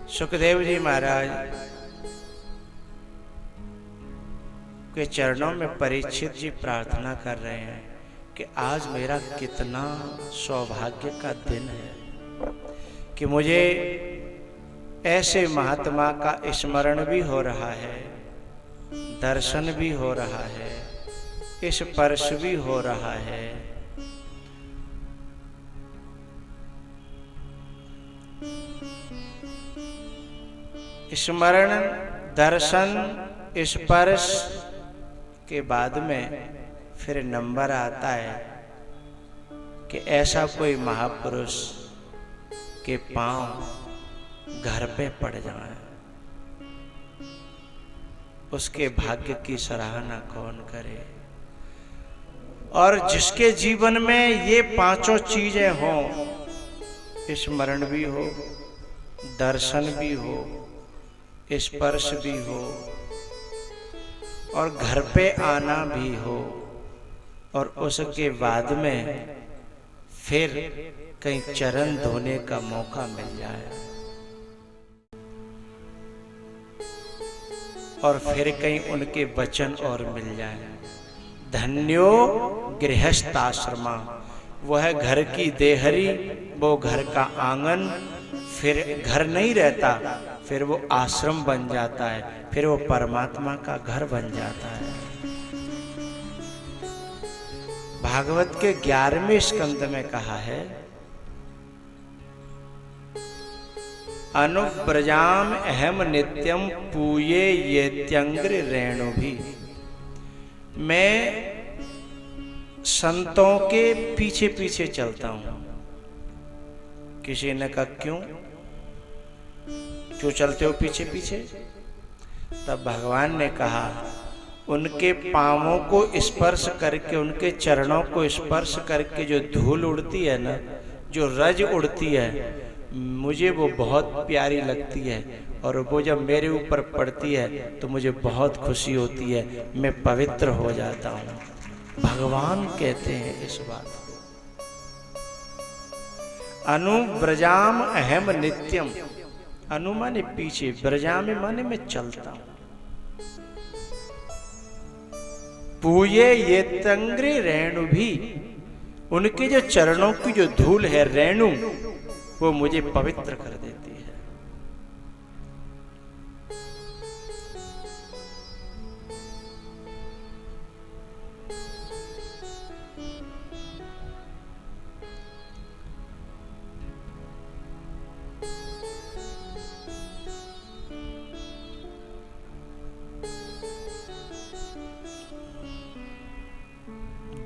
सुखदेव जी महाराज के चरणों में परीक्षित जी प्रार्थना कर रहे हैं कि आज मेरा कितना सौभाग्य का दिन है कि मुझे ऐसे महात्मा का स्मरण भी हो रहा है, दर्शन भी हो रहा है, स्पर्श भी हो रहा है। स्मरण, दर्शन, स्पर्श के बाद में फिर नंबर आता है कि ऐसा कोई महापुरुष के पांव घर पे पड़ जाए, उसके भाग्य की सराहना कौन करे। और जिसके जीवन में ये पांचों चीजें हों, स्मरण भी हो, दर्शन भी हो, स्पर्श भी हो और घर पे आना भी हो, और उसके बाद में फिर कहीं चरण धोने का मौका मिल जाए और फिर कहीं उनके वचन और मिल जाए। धन्यो गृहस्थाश्रमा, वह घर की देहरी, वो घर का आंगन फिर घर नहीं रहता, फिर वो आश्रम बन जाता है, फिर वो परमात्मा का घर बन जाता है। भागवत के 11वें स्कंद में कहा है, अनुव्रजाम अहम नित्यम पूये येत्यंग्र रेणु भी। मैं संतों के पीछे पीछे चलता हूं। किसी ने कहा क्यों चलते हो पीछे पीछे? तब भगवान ने कहा, उनके पांवों को स्पर्श करके, उनके चरणों को स्पर्श करके जो धूल उड़ती है ना, जो रज उड़ती है, मुझे वो बहुत प्यारी लगती है, और वो जब मेरे ऊपर पड़ती है तो मुझे बहुत खुशी होती है, मैं पवित्र हो जाता हूँ। भगवान कहते हैं इस बात को। अनुव्रजाम अहम नित्यम, अनु माने पीछे, ब्रजामी माने मैं चलता हूं। पूये ये तंग्रे रेणु भी, उनके जो चरणों की जो धूल है रेणु, वो मुझे पवित्र कर देती है।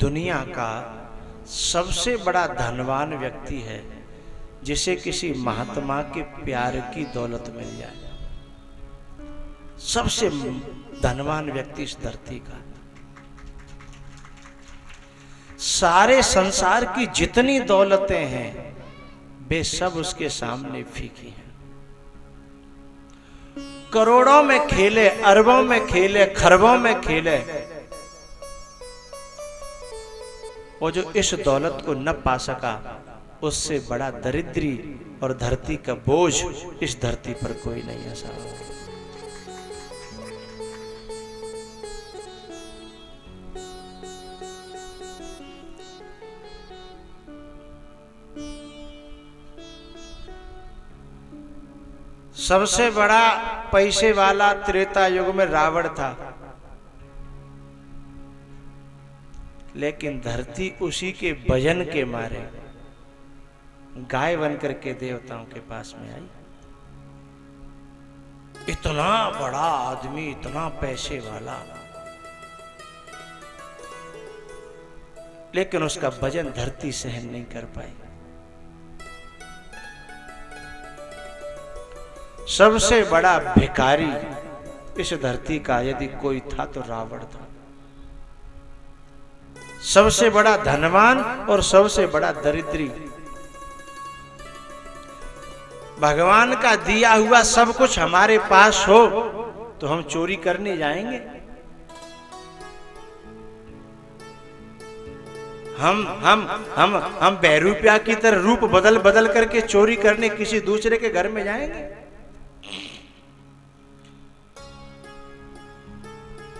दुनिया का सबसे बड़ा धनवान व्यक्ति है जिसे किसी महात्मा के प्यार की दौलत मिल जाए। सबसे धनवान व्यक्ति इस धरती का। सारे संसार की जितनी दौलतें हैं वे सब उसके सामने फीकी हैं। करोड़ों में खेले, अरबों में खेले, खरबों में खेले, वो जो इस दौलत को न पा सका, उससे बड़ा दरिद्री और धरती का बोझ इस धरती पर कोई नहीं ऐसा। सबसे बड़ा पैसे वाला त्रेता युग में रावण था, लेकिन धरती उसी के भजन के मारे गाय बनकर के देवताओं के पास में आई। इतना बड़ा आदमी, इतना पैसे वाला, लेकिन उसका भजन धरती सहन नहीं कर पाई। सबसे बड़ा भिखारी इस धरती का यदि कोई था तो रावण था। सबसे बड़ा धनवान और सबसे बड़ा दरिद्री। भगवान का दिया हुआ सब कुछ हमारे पास हो तो हम चोरी करने जाएंगे? हम बहरूपिया की तरह रूप बदल बदल करके चोरी करने किसी दूसरे के घर में जाएंगे?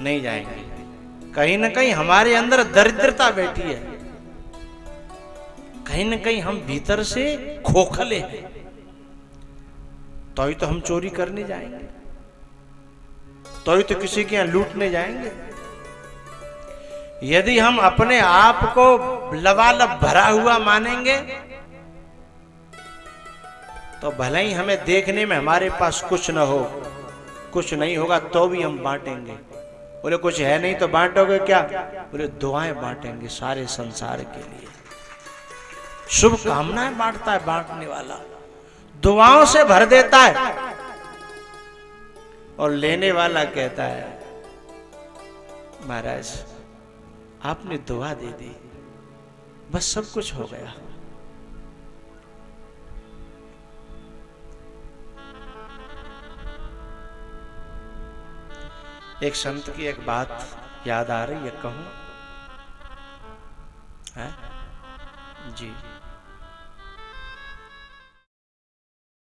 नहीं जाएंगे। कहीं ना कहीं हमारे अंदर दरिद्रता बैठी है, कहीं ना कहीं हम भीतर से खोखले हैं, तो ही तो हम चोरी करने जाएंगे, तो ही तो किसी के यहां लूटने जाएंगे। यदि हम अपने आप को लबालब भरा हुआ मानेंगे तो भले ही हमें देखने में हमारे पास कुछ न हो, कुछ नहीं होगा तो भी हम बांटेंगे। बोले कुछ है नहीं तो बांटोगे क्या? बोले दुआएं बांटेंगे सारे संसार के लिए। शुभ कामनाएं बांटता है बांटने वाला, दुआओं से भर देता है। और लेने वाला कहता है महाराज आपने दुआ दे दी, बस सब कुछ हो गया। एक संत की एक बात याद आ रही है, कहूं? है जी।